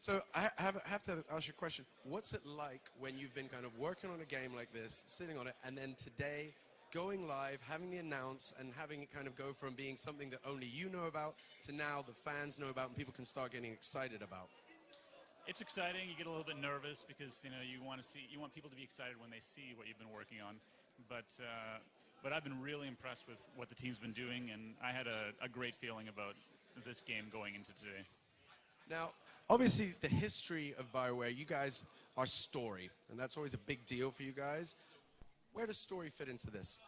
So I have to ask you a question. What's it like when you've been kind of working on a game like this, sitting on it, and then today going live, having the announce, and having it kind of go from being something that only you know about to now the fans know about and people can start getting excited about? It's exciting. You get a little bit nervous because you want people to be excited when they see what you've been working on. But I've been really impressed with what the team's been doing, and I had a great feeling about this game going into today. Now, obviously, the history of Bioware, you guys are story, and that's always a big deal for you guys. Where does story fit into this?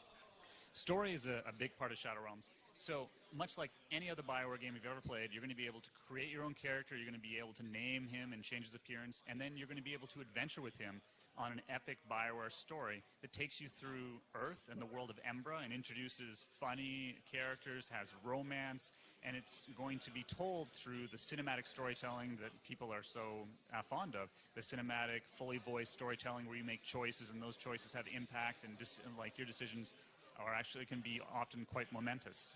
Story is a big part of Shadow Realms. So much like any other Bioware game you've ever played, you're going to be able to create your own character, you're going to be able to name him and change his appearance, and then you're going to be able to adventure with him on an epic Bioware story that takes you through Earth and the world of Embra and introduces funny characters, has romance, and it's going to be told through the cinematic storytelling that people are so fond of. The cinematic, fully voiced storytelling where you make choices and those choices have impact and like your decisions are actually can be often quite momentous.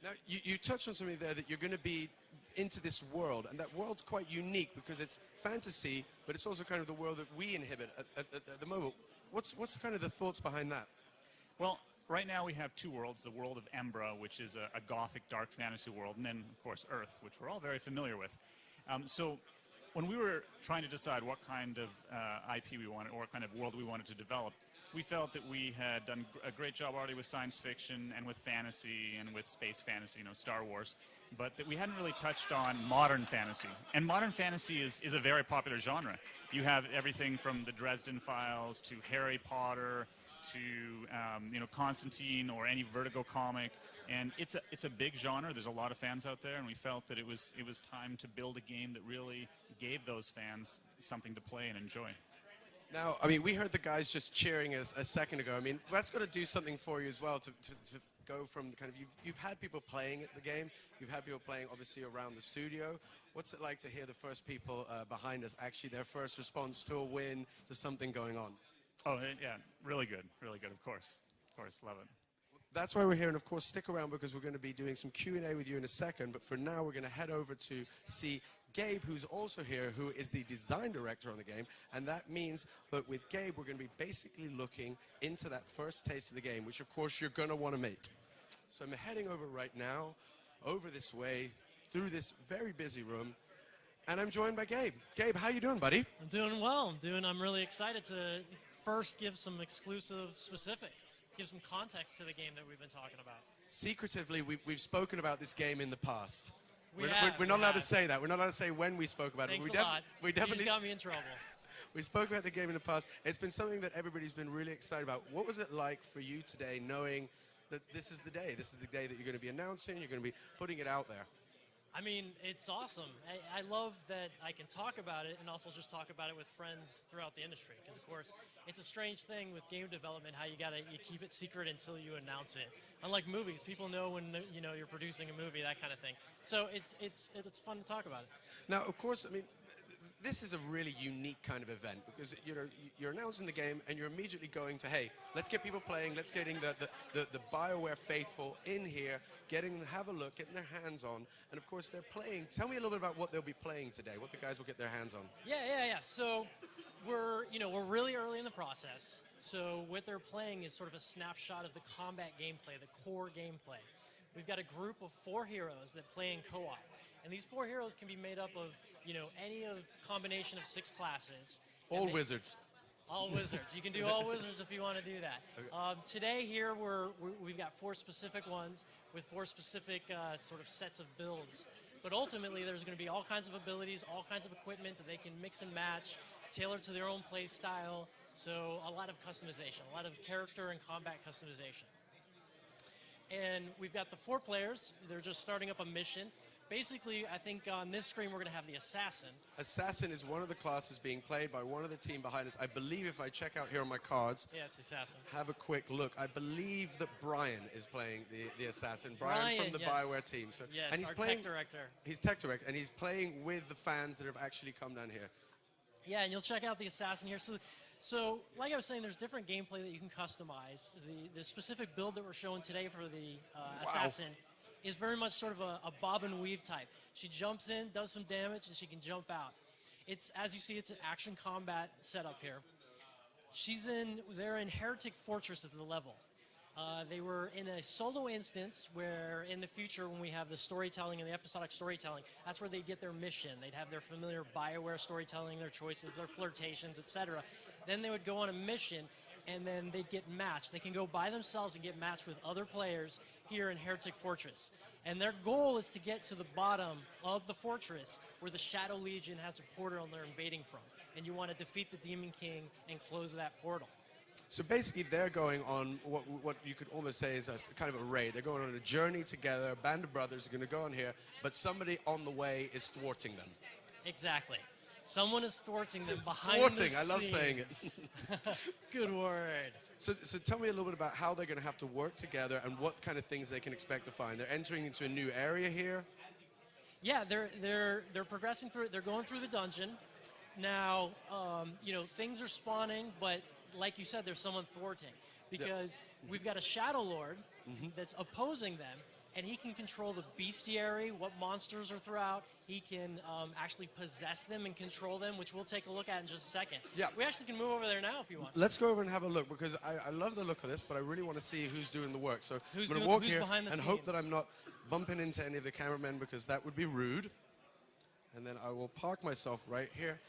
Now, you touched on something there that you're going to be into this world, and that world's quite unique because it's fantasy, but it's also kind of the world that we inhabit at the moment. What's kind of the thoughts behind that? Well, right now we have two worlds, the world of Embra, which is a gothic dark fantasy world, and then, of course, Earth, which we're all very familiar with. So when we were trying to decide what kind of IP we wanted, or what kind of world we wanted to develop, we felt that we had done a great job already with science fiction and with fantasy and with space fantasy, Star Wars, but that we hadn't really touched on modern fantasy. And modern fantasy is a very popular genre. You have everything from the Dresden Files to Harry Potter to Constantine or any Vertigo comic, and it's a big genre. There's a lot of fans out there, and we felt that it was time to build a game that really gave those fans something to play and enjoy. Now, I mean, we heard the guys just cheering us a second ago. I mean, that's got to do something for you as well to go from kind of, you've had people playing at the game, you've had people playing obviously around the studio. What's it like to hear the first people behind us, actually their first response to a win, to something going on? Oh, yeah, really good, of course, love it. That's why we're here, and of course stick around because we're going to be doing some Q&A with you in a second, but for now we're going to head over to see Gabe, who's also here, who is the design director on the game, and that means that with Gabe we're going to be basically looking into that first taste of the game, which of course you're going to want to make. So I'm heading over right now, over this way, through this very busy room, and I'm joined by Gabe. Gabe, how you doing, buddy? I'm doing well. I'm really excited to first give some exclusive specifics, give some context to the game that we've been talking about. Secretively, we've spoken about this game in the past. We're not allowed to say that. We're not allowed to say when we spoke about Thanks it. a lot. We definitely You just got me in trouble. We spoke about the game in the past. It's been something that everybody's been really excited about. What was it like for you today, knowing that this is the day? This is the day that you're going to be announcing, you're going to be putting it out there. I mean, it's awesome. I love that I can talk about it and also just talk about it with friends throughout the industry. Because, of course, it's a strange thing with game development how you keep it secret until you announce it. Unlike movies, people know when you're producing a movie, that kind of thing. So it's fun to talk about it. Now, of course, I mean, this is a really unique kind of event because you're announcing the game and you're immediately going to, hey, let's get people playing, let's getting the Bioware faithful in here, getting them to have a look, getting their hands on, and of course they're playing. Tell me a little bit about what they'll be playing today, what the guys will get their hands on. Yeah. So we're really early in the process. So what they're playing is sort of a snapshot of the combat gameplay, the core gameplay. We've got a group of 4 heroes that play in co-op. And these 4 heroes can be made up of, any combination of 6 classes. All wizards. All wizards. You can do all wizards if you want to do that. Okay. Today here, we've got 4 specific ones with 4 specific sort of sets of builds. But ultimately, there's going to be all kinds of abilities, all kinds of equipment that they can mix and match, tailored to their own play style. So a lot of customization, a lot of character and combat customization. And we've got the 4 players. They're just starting up a mission. Basically, I think on this screen we're going to have the Assassin. Assassin is one of the classes being played by one of the team behind us. I believe if I check out here on my cards, yeah, it's Assassin. Have a quick look. I believe that Brian is playing the Assassin. Brian from the Bioware team. So, yes, and he's our playing, tech director. He's tech director, and he's playing with the fans that have actually come down here. Yeah, and you'll check out the Assassin here. So like I was saying, there's different gameplay that you can customize. The specific build that we're showing today for the Assassin is very much sort of a bob and weave type. She jumps in, does some damage, and she can jump out. It's, as you see, it's an action combat setup here. They're in Heretic Fortress as the level. They were in a solo instance where in the future when we have the storytelling and the episodic storytelling, that's where they'd get their mission. They'd have their familiar Bioware storytelling, their choices, their flirtations, etc. Then they would go on a mission and then they'd get matched. They can go by themselves and get matched with other players here in Heretic Fortress. And their goal is to get to the bottom of the fortress where the Shadow Legion has a portal they're invading from. And you want to defeat the Demon King and close that portal. So basically, they're going on what you could almost say is a kind of a raid. They're going on a journey together. A band of brothers are going to go on here, but somebody on the way is thwarting them. Exactly. Someone is thwarting them behind Thwarting, the scenes. I love saying it. Good word. So tell me a little bit about how they're going to have to work together and what kind of things they can expect to find. They're entering into a new area here. Yeah, they're progressing through it. They're going through the dungeon. Now, you know, things are spawning, but like you said, there's someone thwarting because we've got a Shadow Lord that's opposing them, and he can control the bestiary, what monsters are throughout. He can actually possess them and control them, which we'll take a look at in just a second. Yeah. We actually can move over there now if you want. Let's go over and have a look because I love the look of this, but I really want to see who's doing the work. So Who's I'm going doing- to walk who's here behind the and hope scenes? that I'm not bumping into any of the cameramen because that would be rude. And then I will park myself right here.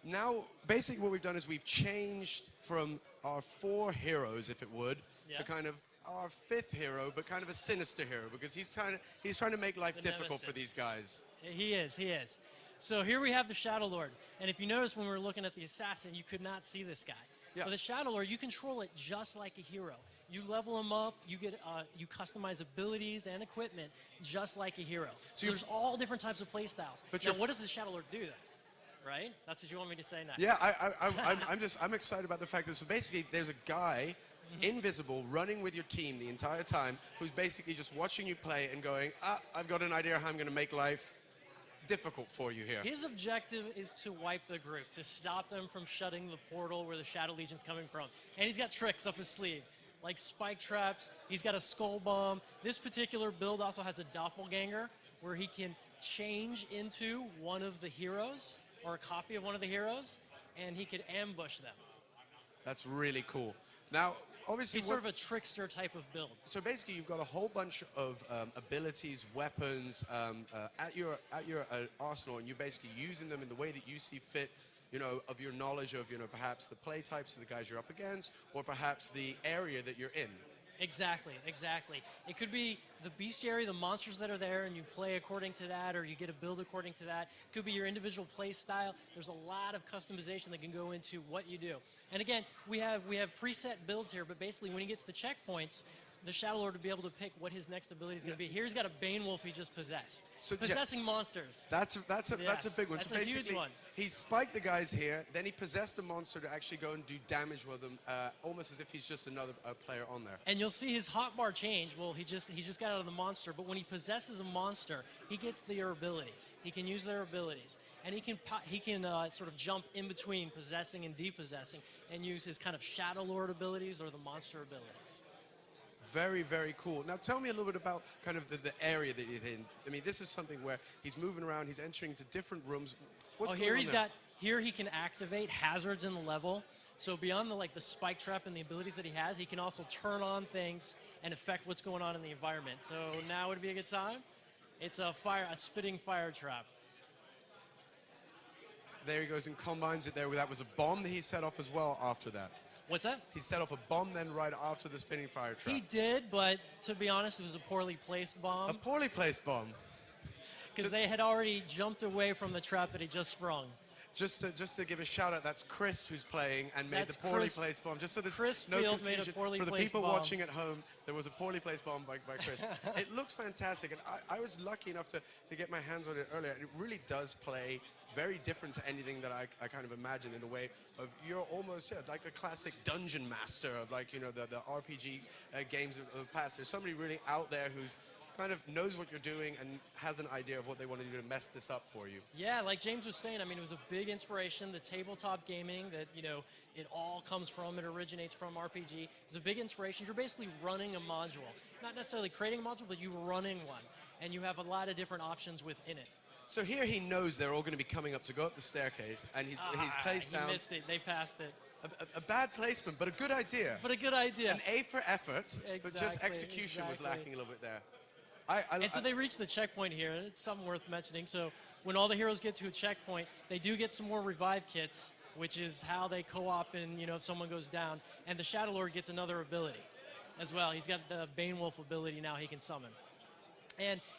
Now, basically what we've done is we've changed from our 4 heroes, if it would, to kind of our 5th hero, but kind of a sinister hero because he's trying to make life The difficult for nemesis. these guys. He is. So here we have the Shadow Lord. And if you notice when we were looking at the assassin, you could not see this guy. Yeah. For the Shadow Lord, you control it just like a hero. You level him up, you get you customize abilities and equipment just like a hero. So there's all different types of play styles. But now, you're what does the Shadow Lord do then? Right? That's what you want me to say next. Yeah, I'm excited about the fact that so basically there's a guy invisible running with your team the entire time who's basically just watching you play and going, I've got an idea how I'm going to make life difficult for you here. His objective is to wipe the group, to stop them from shutting the portal where the Shadow Legion's coming from. And he's got tricks up his sleeve, like spike traps. He's got a skull bomb. This particular build also has a doppelganger where he can change into one of the heroes or a copy of one of the heroes, and he could ambush them. That's really cool. Now, obviously, He's sort of a trickster type of build. so basically, you've got a whole bunch of abilities, weapons at your arsenal, and you're basically using them in the way that you see fit. You know, of your knowledge of perhaps the play types of the guys you're up against, or perhaps the area that you're in. Exactly. It could be the bestiary, the monsters that are there, and you play according to that, or you get a build according to that. It could be your individual play style. There's a lot of customization that can go into what you do. And again, we have preset builds here, but basically when he gets the checkpoints, the Shadow Lord will be able to pick what his next ability is going to be. Here he's got a Bane Wolf he just possessed. So, Possessing monsters. That's a big one. That's So a basically, huge one. he spiked the guys here, then he possessed a monster to actually go and do damage with them, almost as if he's just another player on there. And you'll see his hotbar change. Well, he just got out of the monster, but when he possesses a monster, he gets their abilities. He can use their abilities, and he can sort of jump in between possessing and depossessing, and use his kind of Shadow Lord abilities or the monster abilities. Very, very cool. Now, tell me a little bit about kind of the area that he's in. I mean, this is something where he's moving around, he's entering into different rooms. What's going on there? Here he can activate hazards in the level. So beyond the spike trap and the abilities that he has, he can also turn on things and affect what's going on in the environment. So now would be a good time. It's a spitting fire trap. There he goes and combines it there. That was a bomb that he set off as well after that. What's that? He set off a bomb then right after the spinning fire trap. He did, but to be honest, it was a poorly placed bomb. A poorly placed bomb. Because they had already jumped away from the trap that he just sprung. Just to give a shout out, that's Chris who's playing and made That's the poorly Chris- placed bomb. Just so there's Chris no Field made a confusion poorly for the placed people bomb. watching at home. There was a poorly placed bomb by Chris. It looks fantastic, and I was lucky enough to get my hands on it earlier. And it really does play very different to anything that I kind of imagine in the way of you're almost like a classic dungeon master of the RPG games of the past. There's somebody really out there who's kind of knows what you're doing and has an idea of what they want to do to mess this up for you. Yeah, like James was saying, I mean, it was a big inspiration, the tabletop gaming that, it all comes from, it originates from RPG. It's a big inspiration. You're basically running a module. Not necessarily creating a module, but you're running one. And you have a lot of different options within it. So here he knows they're all going to be coming up to go up the staircase, and he's placed down. He missed it. They passed it. A bad placement, but a good idea. But a good idea. An A for effort, but just Exactly, execution was exactly. lacking a little bit there. And so they reach the checkpoint here, and it's something worth mentioning. So when all the heroes get to a checkpoint, they do get some more revive kits, which is how they co-op and, you know, if someone goes down. And the Shadow Lord gets another ability as well. He's got the Bane Wolf ability now he can summon.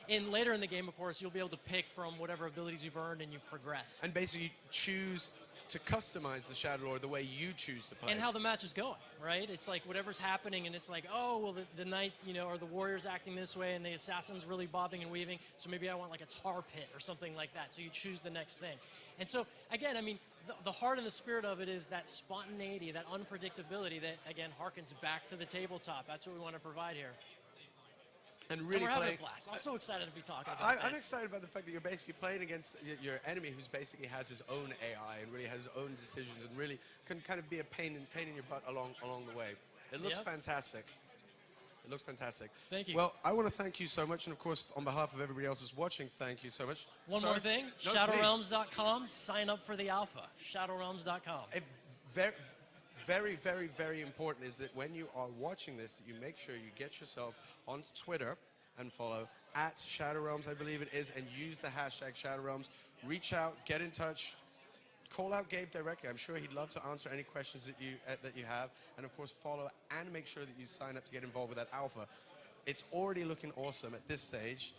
And later in the game, of course, you'll be able to pick from whatever abilities you've earned and you've progressed. And basically choose to customize the Shadow Lord the way you choose to play. And how the match is going, right? It's like whatever's happening, and it's like, oh, well, the knight, you know, or the warrior's acting this way, and the assassin's really bobbing and weaving, so maybe I want like a tar pit or something like that. So you choose the next thing. And so, again, I mean, the heart and the spirit of it is that spontaneity, that unpredictability that, again, harkens back to the tabletop. That's what we want to provide here. And really we're having playing. a blast. I'm so excited to be talking about I'm this. excited about the fact that you're basically playing against your enemy, who's basically has his own AI and really has his own decisions and really can kind of be a pain in your butt along the way. It looks fantastic. It looks fantastic. Thank you. Well, I want to thank you so much, and of course, on behalf of everybody else who's watching, thank you so much. One more thing, ShadowRealms.com. Sign up for the alpha. ShadowRealms.com. Very, very, very important is that when you are watching this, that you make sure you get yourself onto Twitter and follow @ShadowRealms, I believe it is, and use the hashtag ShadowRealms. Reach out, get in touch, call out Gabe directly. I'm sure he'd love to answer any questions that you have, and of course follow and make sure that you sign up to get involved with that alpha. It's already looking awesome at this stage.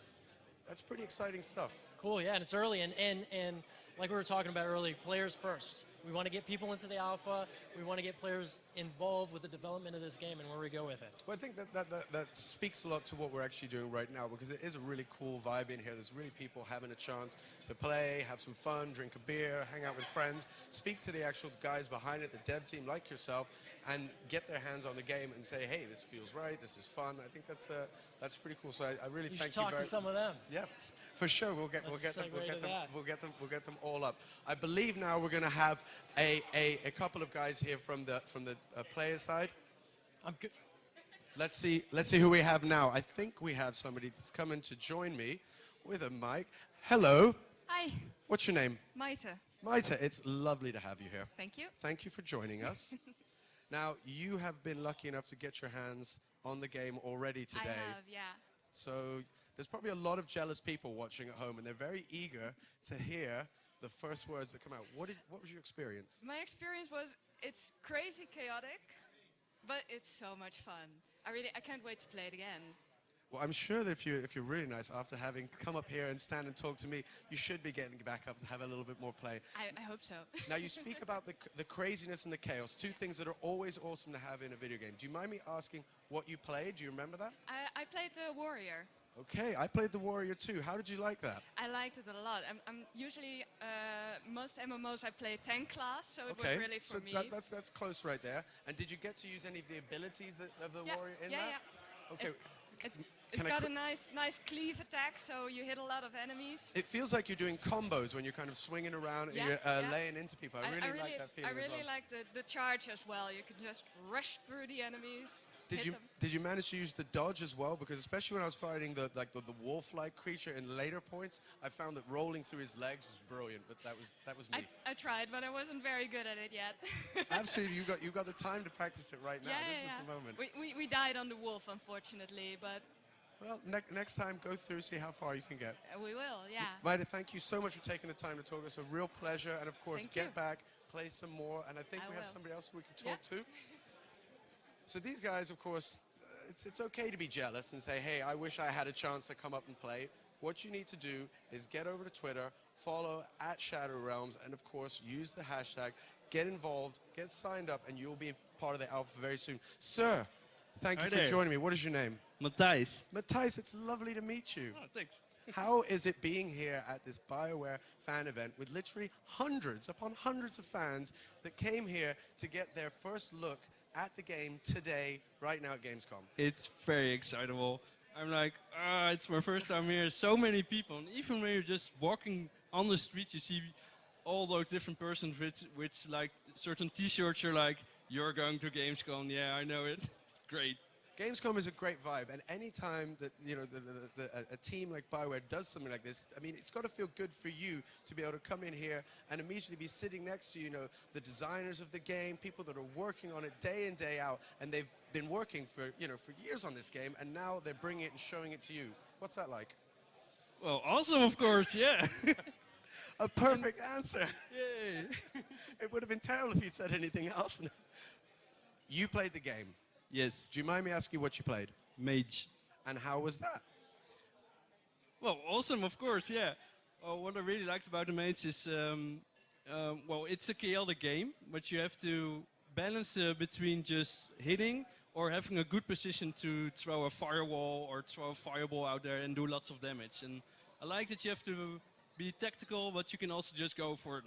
That's pretty exciting stuff. Cool, yeah, and it's early, and like we were talking about earlier, players first. We want to get people into the alpha. We want to get players involved with the development of this game and where we go with it. Well, I think that speaks a lot to what we're actually doing right now, because it is a really cool vibe in here. There's really people having a chance to play, have some fun, drink a beer, hang out with friends, speak to the actual guys behind it, the dev team like yourself, and get their hands on the game and say, hey, this feels right, this is fun. I think that's pretty cool. So I really thank you. You should talk to some of them. Yeah. For sure, we'll get them all up. I believe now we're going to have a couple of guys here from the player side. I'm good. Let's see who we have now. I think we have somebody that's coming to join me with a mic. Hello. Hi. What's your name? Maite. Maite, it's lovely to have you here. Thank you. Thank you for joining us. Now, you have been lucky enough to get your hands on the game already today. I have, yeah. So there's probably a lot of jealous people watching at home, and they're very eager to hear the first words that come out. What was your experience? My experience was, it's crazy chaotic, but it's so much fun. I can't wait to play it again. Well, I'm sure that if you're really nice, after having come up here and stand and talk to me, you should be getting back up to have a little bit more play. I hope so. Now, you speak about the craziness and the chaos, two things that are always awesome to have in a video game. Do you mind me asking what you played? Do you remember that? I played the warrior. Okay, I played the warrior too. How did you like that? I liked it a lot. I'm usually, most MMOs I play tank class, so it was really for me. That's close right there. And did you get to use any of the abilities of the warrior in that? Yeah. Okay. It's got a nice cleave attack, so you hit a lot of enemies. It feels like you're doing combos when you're kind of swinging around and you're laying into people. I really like that feeling. I really like the charge as well. You can just rush through the enemies. Did you manage to use the dodge as well? Because especially when I was fighting the wolf-like creature in later points, I found that rolling through his legs was brilliant. But that was me. I tried, but I wasn't very good at it yet. Absolutely, you got the time to practice it right now. This is the moment. We died on the wolf, unfortunately, but. Well, next time, go through, see how far you can get. We will, yeah. Maite, thank you so much for taking the time to talk. It's a real pleasure. And of course, get back, play some more. And I think we have somebody else we can talk to. So these guys, of course, it's okay to be jealous and say, hey, I wish I had a chance to come up and play. What you need to do is get over to Twitter, follow @ShadowRealms, and of course, use the hashtag, get involved, get signed up, and you'll be part of the alpha very soon. Sir, thank you for joining me. What is your name? Matthijs. Matthijs, it's lovely to meet you. Oh, thanks. How is it being here at this Bioware fan event with literally hundreds upon hundreds of fans that came here to get their first look at the game today, right now at Gamescom? It's very excitable. I'm like, it's my first time here. So many people. And even when you're just walking on the street, you see all those different persons with like certain t-shirts. You're like, you're going to Gamescom. Yeah, I know it. Great. Gamescom is a great vibe, and any time that a team like Bioware does something like this, I mean, it's got to feel good for you to be able to come in here and immediately be sitting next to the designers of the game, people that are working on it day in day out, and they've been working for for years on this game, and now they're bringing it and showing it to you. What's that like? Well, awesome, of course, yeah. A perfect answer. Yay. It would have been terrible if you'd said anything else. You played the game. Yes, Do you mind me asking what you played? mage. And how was that? Well, awesome, of course, yeah. What I really liked about the mage is, well, it's a chaotic game, but you have to balance between just hitting or having a good position to throw a firewall or throw a fireball out there and do lots of damage. And I like that you have to be tactical, but you can also just go for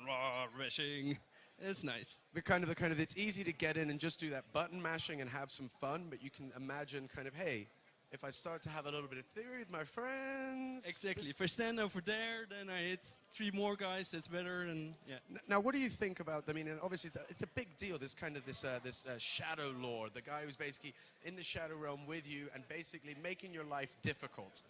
rushing. It's nice. The kind of it's easy to get in and just do that button mashing and have some fun, but you can imagine kind of, hey, if I start to have a little bit of theory with my friends. Exactly. If I stand over there, then I hit 3 more guys. That's better. And yeah. Now, what do you think about? I mean, and obviously, it's a big deal. This kind of this shadow lord, the guy who's basically in the shadow realm with you and basically making your life difficult.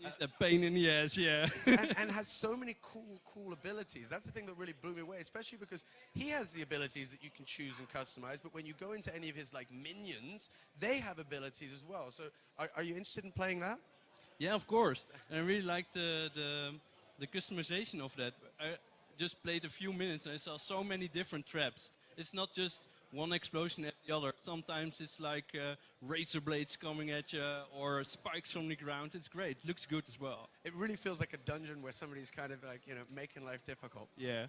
It's a pain in the ass, yeah. and has so many cool abilities. That's the thing that really blew me away, especially because he has the abilities that you can choose and customize, but when you go into any of his like minions, they have abilities as well. So are you interested in playing that? Yeah, of course. And I really liked the customization of that. I just played a few minutes and I saw so many different traps. It's not just one explosion after the other. Sometimes it's like razor blades coming at you or spikes from the ground. It's great. It looks good as well. It really feels like a dungeon where somebody's kind of like, making life difficult. Yeah.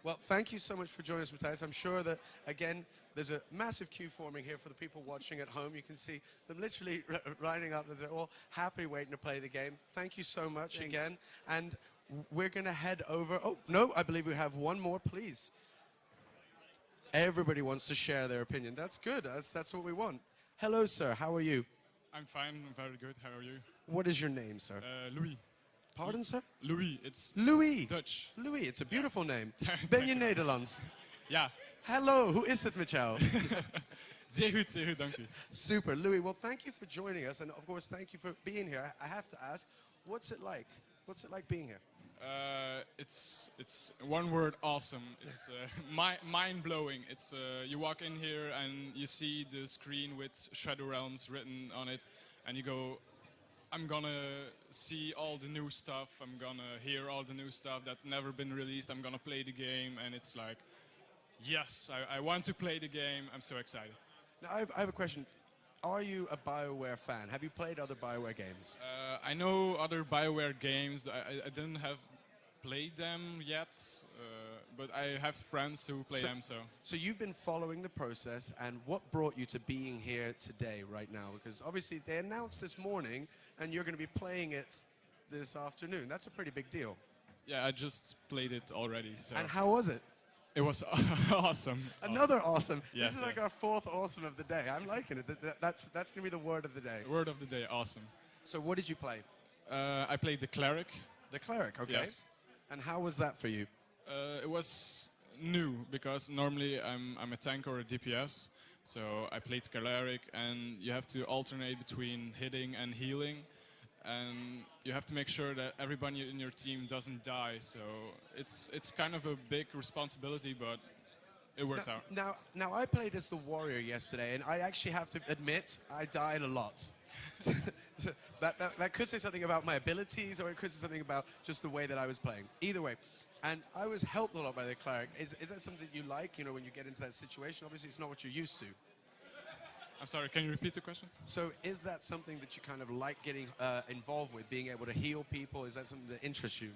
Well, thank you so much for joining us, Matthias. I'm sure that, again, there's a massive queue forming here for the people watching at home. You can see them literally lining up. They're all happy waiting to play the game. Thank you so much again. And we're going to head over. Oh, no, I believe we have one more, please. Everybody wants to share their opinion. That's good. That's what we want. Hello, sir. How are you? I'm fine. I'm very good. How are you? What is your name, sir? Louis. Pardon, sir? Louis. It's Louis. Dutch. Louis, it's a beautiful name. Thank Ben je you. Nederlands? Ja. Hello, hoe is het met jou? Zeer goed, dank u. Super. Louis, well, thank you for joining us. And, of course, thank you for being here. I have to ask, what's it like? What's it like being here? It's one word, awesome. It's mind-blowing. It's you walk in here and you see the screen with Shadow Realms written on it, and you go, I'm gonna see all the new stuff. I'm gonna hear all the new stuff that's never been released. I'm gonna play the game, and it's like, yes, I want to play the game. I'm so excited. Now, I have a question. Are you a Bioware fan? Have you played other Bioware games? I know other Bioware games. I didn't have played them yet, but I have friends who play them. So you've been following the process, and what brought you to being here today, right now? Because obviously they announced this morning, and you're going to be playing it this afternoon. That's a pretty big deal. Yeah, I just played it already. So. And how was it? It was awesome. Another awesome. Yes, This is like our 4th awesome of the day. I'm liking it. That's going to be the word of the day. Word of the day, awesome. So what did you play? I played the Cleric. The Cleric, okay. Yes. And how was that for you? It was new because normally I'm a tank or a DPS. So I played Cleric, and you have to alternate between hitting and healing. And you have to make sure that everybody in your team doesn't die. So it's kind of a big responsibility, but it worked out. Now I played as the warrior yesterday, and I actually have to admit I died a lot. So that could say something about my abilities, or it could say something about just the way that I was playing. Either way, and I was helped a lot by the Cleric. Is that something you like? When you get into that situation, obviously it's not what you're used to. I'm sorry, can you repeat the question? So is that something that you kind of like getting involved with, being able to heal people? Is that something that interests you?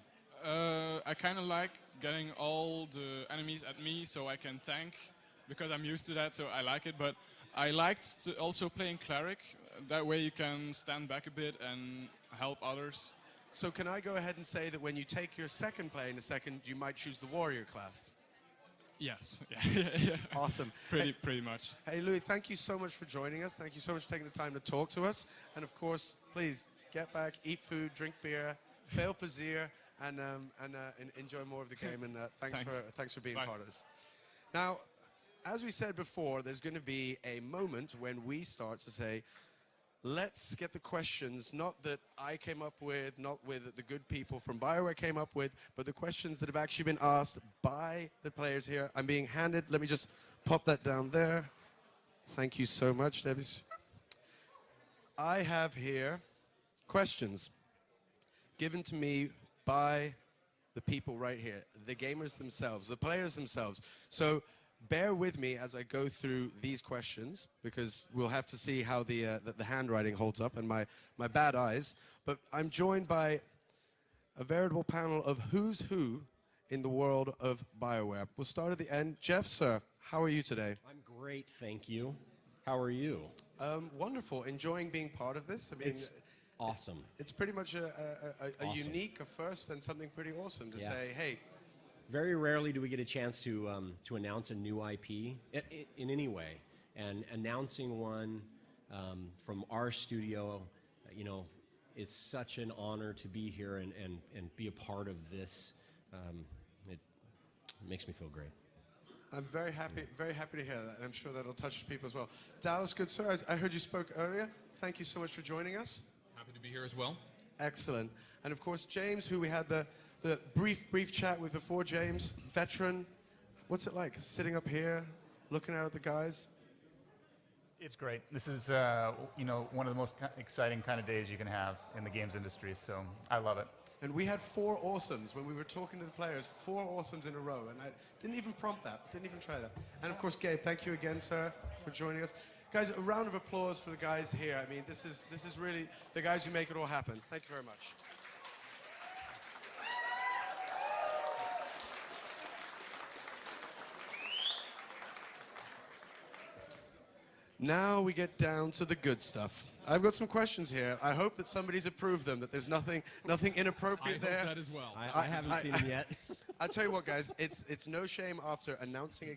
I kind of like getting all the enemies at me so I can tank, because I'm used to that, so I like it. But I liked also playing Cleric. That way you can stand back a bit and help others. So can I go ahead and say that when you take your second play in a second, you might choose the warrior class? Yes. Yeah. Awesome. Pretty much. Hey, Louis, thank you so much for joining us. Thank you so much for taking the time to talk to us. And of course, please get back, eat food, drink beer, veel plezier, and enjoy more of the game. And thanks for being part of this. Now, as we said before, there's going to be a moment when we start to say, let's get the questions, not that I came up with, not with the good people from Bioware came up with, but the questions that have actually been asked by the players here. I'm being handed, let me just pop that down there. Thank you so much, Debbie. I have here questions given to me by the people right here, the gamers themselves, the players themselves. So bear with me as I go through these questions, because we'll have to see how the handwriting holds up and my bad eyes. But I'm joined by a veritable panel of who's who in the world of Bioware. We'll start at the end. Jeff, sir, how are you today? I'm great, thank you. How are you? Wonderful. Enjoying being part of this. I mean, It's awesome. it's pretty much a Awesome. unique, a first, and something pretty awesome to Yeah. say, hey, Very rarely do we get a chance to announce a new IP in any way, and announcing one from our studio, you know, it's such an honor to be here and be a part of this. It makes me feel great. I'm very happy to hear that, and I'm sure that'll touch people as well. Dallas, good sir, I heard you spoke earlier. Thank you so much for joining us. Happy to be here as well. Excellent. And of course, James, who we had the brief chat with before. James, veteran. What's it like sitting up here, looking out at the guys? It's great. This is, you know, one of the most exciting kind of days you can have in the games industry, so I love it. And we had 4 awesomes when we were talking to the players, 4 awesomes in a row, and I didn't even prompt that, didn't even try that. And of course, Gabe, thank you again, sir, for joining us. Guys, a round of applause for the guys here. I mean, this is really the guys who make it all happen. Thank you very much. Now we get down to the good stuff. I've got some questions here. I hope that somebody's approved them, that there's nothing inappropriate I there. hope that as well. I haven't seen them yet. I'll tell you what, guys, it's no shame after announcing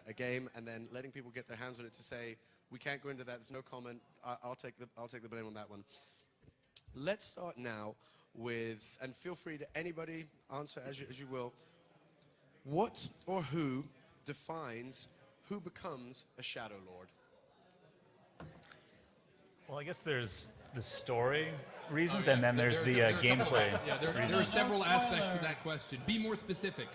a game and then letting people get their hands on it to say, we can't go into that, there's no comment, I'll take the blame on that one. Let's start now with, and feel free to anybody answer as you will, what or who defines who becomes a Shadow Lord? Well, I guess there's the story reasons, and then there's the gameplay There are reasons. several aspects to that question. Be more specific.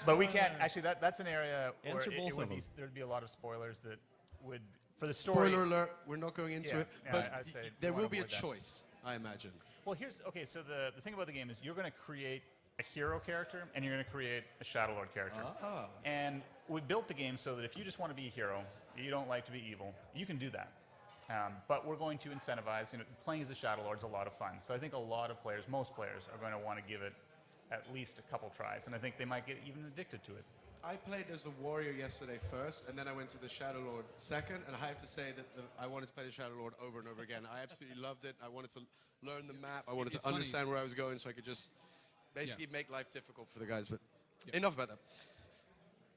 But we can't, actually, that's an area where Answer both of them. there'd be a lot of spoilers that would, for the story. Spoiler alert, we're not going into Yeah, it, yeah, but I'd say we there wanna will be a avoid that. choice, I imagine. Well, okay, so the thing about the game is you're going to create a hero character, and you're going to create a Shadow Lord character. Ah. And we built the game so that if you just want to be a hero, you don't like to be evil, you can do that. But we're going to incentivize, you know, playing as a Shadow Lord is a lot of fun. So I think a lot of players, most players, are going to want to give it at least a couple tries, and I think they might get even addicted to it. I played as the warrior yesterday first, and then I went to the Shadow Lord second, and I have to say that I wanted to play the Shadow Lord over and over again. I absolutely loved it. I wanted to learn the map. I wanted to funny. understand where I was going so I could just basically make life difficult for the guys. But Yeah. enough about that.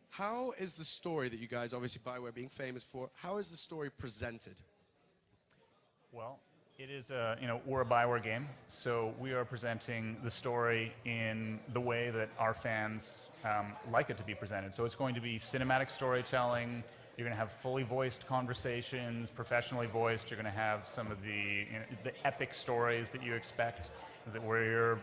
How is the story that you guys, obviously Bioware being famous for, how is the story presented? Well, it is we're a Bioware game, so we are presenting the story in the way that our fans like it to be presented. So it's going to be cinematic storytelling. You're going to have fully voiced conversations, professionally voiced. You're going to have some of the epic stories that you expect, where you're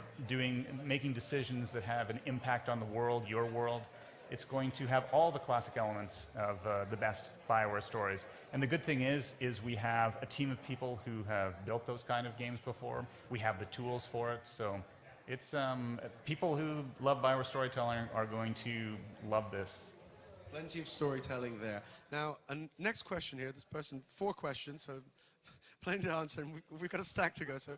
making decisions that have an impact on the world, your world. It's going to have all the classic elements of the best Bioware stories. And the good thing is we have a team of people who have built those kind of games before. We have the tools for it. So it's people who love Bioware storytelling are going to love this. Plenty of storytelling there. Now, next question here. This person, 4 questions, so plenty to answer, and we've got a stack to go. So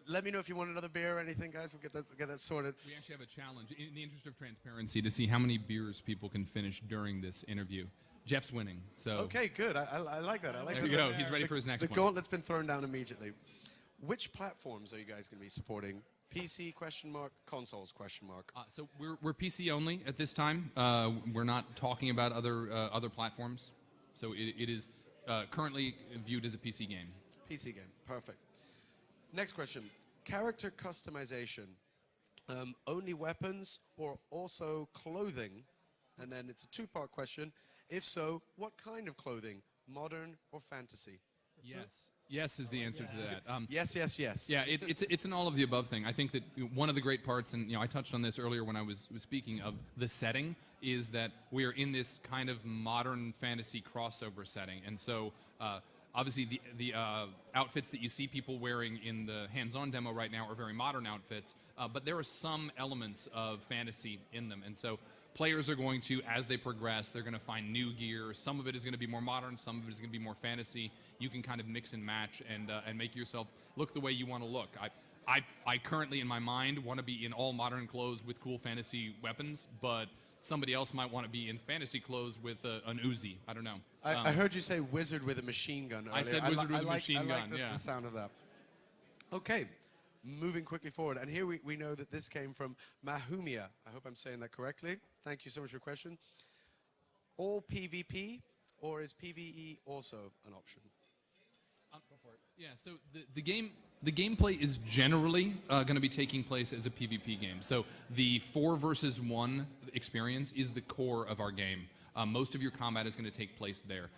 let me know if you want another beer or anything, guys. We'll get that sorted. We actually have a challenge, in the interest of transparency, to see how many beers people can finish during this interview. Jeff's winning, so... Okay, good. I like that. I like There that. you go. He's ready for his next The one. gauntlet's been thrown down immediately. Which platforms are you guys going to be supporting? PC, question mark, consoles, question mark. So we're PC only at this time. We're not talking about other platforms. So it is currently viewed as a PC game. PC game, perfect. Next question, character customization. Only weapons or also clothing? And then it's a 2-part question. If so, what kind of clothing? Modern or fantasy? Yes. Yes is the answer to that. Yes, yes, yes. Yeah, it's an all of the above thing. I think that one of the great parts, and I touched on this earlier when I was speaking of the setting, is that we are in this kind of modern fantasy crossover setting, and so obviously the outfits that you see people wearing in the hands-on demo right now are very modern outfits, but there are some elements of fantasy in them, and so players are going to, as they progress, they're going to find new gear. Some of it is going to be more modern, some of it is going to be more fantasy. You can kind of mix and match and make yourself look the way you want to look. I currently, in my mind, want to be in all modern clothes with cool fantasy weapons, but somebody else might want to be in fantasy clothes with an Uzi. I don't know. I heard you say wizard with a machine gun earlier. I said wizard with a machine I like gun, yeah. the sound of that. Okay, moving quickly forward. And here we know that this came from Mahumia. I hope I'm saying that correctly. Thank you so much for your question. All PvP, or is PvE also an option? Yeah, so the gameplay is generally going to be taking place as a PvP game. So the 4 versus 1 experience is the core of our game. Most of your combat is going to take place there.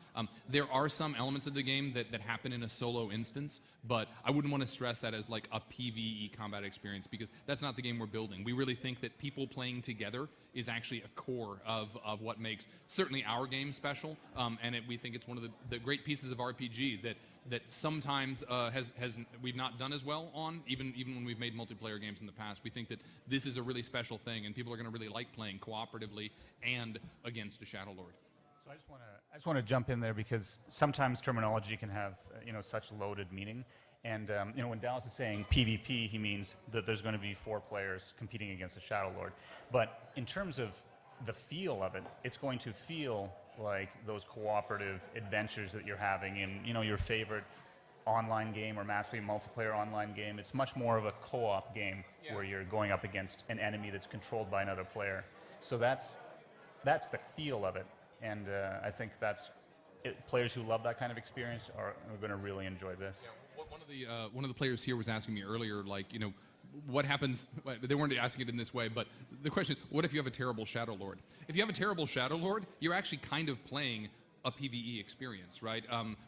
There are some elements of the game that happen in a solo instance, but I wouldn't want to stress that as like a PvE combat experience because that's not the game we're building. We really think that people playing together is actually a core of what makes certainly our game special, and we think it's one of the great pieces of RPG that sometimes we've not done as well on, even when we've made multiplayer games in the past. We think that this is a really special thing, and people are going to really like playing cooperatively and against a Shadow Lord. So I just want to jump in there because sometimes terminology can have such loaded meaning, and when Dallas is saying PvP, he means that there's going to be 4 players competing against a Shadow Lord. But in terms of the feel of it, it's going to feel like those cooperative adventures that you're having in your favorite online game or massively multiplayer online game. It's much more of a co-op game where you're going up against an enemy that's controlled by another player. So that's the feel of it, and I think players who love that kind of experience are going to really enjoy this. Yeah, one of the players here was asking me earlier, like, what happens? They weren't asking it in this way, but the question is, what if you have a terrible Shadow Lord? If you have a terrible Shadow Lord, you're actually kind of playing a PvE experience, right?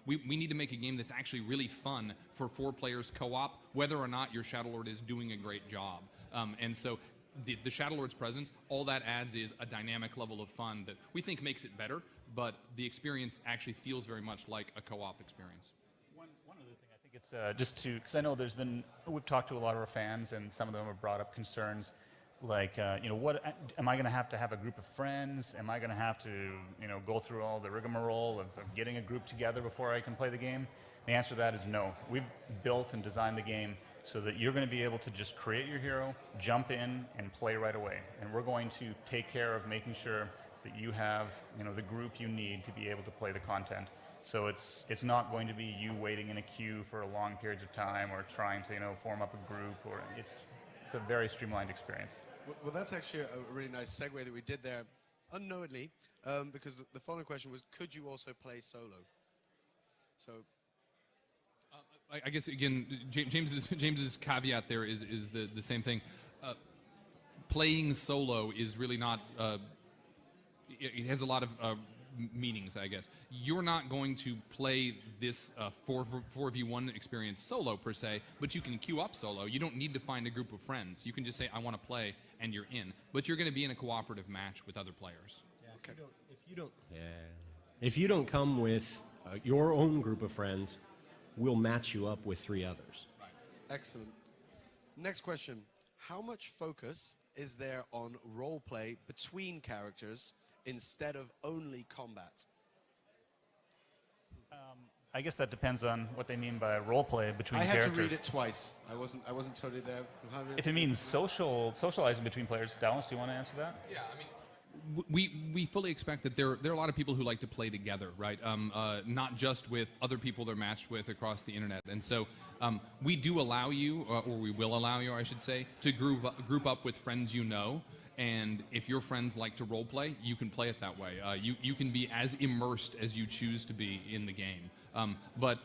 We need to make a game that's actually really fun for 4 players co-op, whether or not your Shadow Lord is doing a great job. And so the Shadow Lord's presence, all that adds is a dynamic level of fun that we think makes it better, but the experience actually feels very much like a co-op experience. One other thing, I think it's just because I know we've talked to a lot of our fans, and some of them have brought up concerns like, what am I going to have a group of friends? Am I going to have to, go through all the rigmarole of getting a group together before I can play the game? The answer to that is no. We've built and designed the game so that you're going to be able to just create your hero, jump in, and play right away. And we're going to take care of making sure that you have, the group you need to be able to play the content. So it's not going to be you waiting in a queue for long periods of time or trying to, form up a group. Or it's a very streamlined experience. Well, that's actually a really nice segue that we did there, unknowingly, because the following question was, could you also play solo? So, I guess again, James's caveat there is the same thing. Playing solo is really not. It has a lot of meanings, I guess. You're not going to play this 4v1 experience solo per se, but you can queue up solo. You don't need to find a group of friends. You can just say, I want to play, and you're in. But you're going to be in a cooperative match with other players. Yeah, if you don't come with your own group of friends, we'll match you up with 3 others. Right. Excellent. Next question. How much focus is there on role play between characters instead of only combat? I guess that depends on what they mean by role play between characters. I had to read it twice. I wasn't totally there. If it means socializing between players, Dallas, do you want to answer that? Yeah, I mean, we fully expect that there are a lot of people who like to play together, right? Not just with other people they're matched with across the internet. And so we do allow you, or we will allow you, I should say, to group up with friends you know. And if your friends like to role play, you can play it that way. You can be as immersed as you choose to be in the game. But